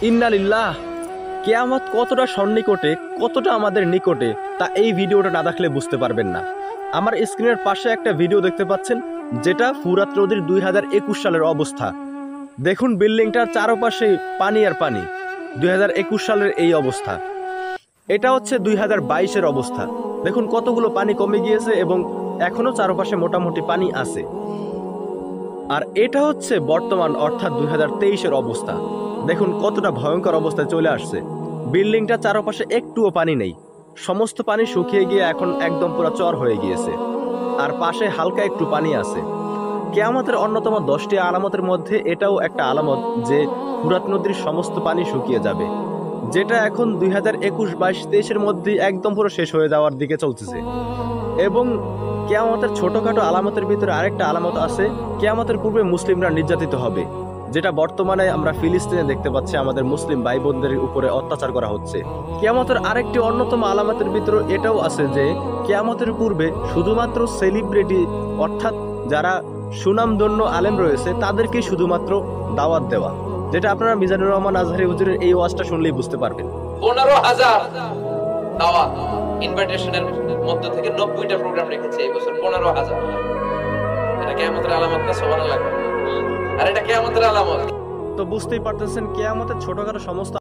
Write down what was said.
ইন্নালিল্লাহ। কিয়ামত কতটা সন্নিকটে, কতটা আমাদের নিকটে তা এই ভিডিওটা না দেখলে বুঝতে পারবেন না। আমার স্ক্রিনের পাশে একটা ভিডিও দেখতে পাচ্ছেন, যেটা ফুরাত নদীর 2021 সালের অবস্থা। দেখুন বিল্ডিংটার চারপাশে পানি আর পানি। 2021 সালের এই অবস্থা। এটা হচ্ছে 2022-এর অবস্থা। দেখুন কতগুলো পানি কমে গিয়েছে এবং এখনো চারপাশে মোটামুটি পানি আছে। আর এটা হচ্ছে বর্তমান অর্থাৎ 2023-এর অবস্থা। দেখুন কতটা ভয়ঙ্কর অবস্থায় চলে আসছে। বিল্ডিংটা চারপাশে একটুও পানি নেই, সমস্ত পানি শুকিয়ে গিয়ে এখন একদম পুরো চর হয়ে গিয়েছে। আর পাশে হালকা একটু পানি আছে। কিয়ামতের অন্যতম 10টি আলামতের মধ্যে এটাও একটা আলামত যে ফুরাত নদীর সমস্ত পানি শুকিয়ে যাবে, যেটা এখন 2021-22-23-এর মধ্যে একদম পুরো শেষ হয়ে যাওয়ার দিকে চলতেছে। এবং কিয়ামতের ছোটখাটো আলামতের ভিতরে আরেকটা আলামত আছে, কিয়ামতের পূর্বে মুসলিমরা নির্যাতিত হবে, যেটা বর্তমানে আমরা ফিলিস্তিনে দেখতে পাচ্ছি। আমাদের মুসলিম ভাই বোনদের উপরে অত্যাচার করা হচ্ছে। কিয়ামতের আরেকটি অন্যতম আলামতের ভিতরে এটাও আছে যে কিয়ামতের পূর্বে শুধুমাত্র সেলিব্রিটি অর্থাৎ যারা সুনামধন্য আলেম রয়েছে তাদেরকে শুধুমাত্র দাওয়াত দেওয়া, যেটা আপনারা মিজানুর রহমান আজহারি হুজুরের এই ওয়াজটা শুনলেই বুঝতে পারবেন। 15,000 দাওয়াত ইনভাইটেশনের মধ্য থেকে 90টা প্রোগ্রাম রেখেছে এই বছর। 15,000। এটা কিয়ামতের আলামত না? সুবহানাল্লাহ। আর এটা কিয়ামতের আলামত। তো বুঝতেই পারতেছেন কিয়ামতের ছোটখাটো সমস্ত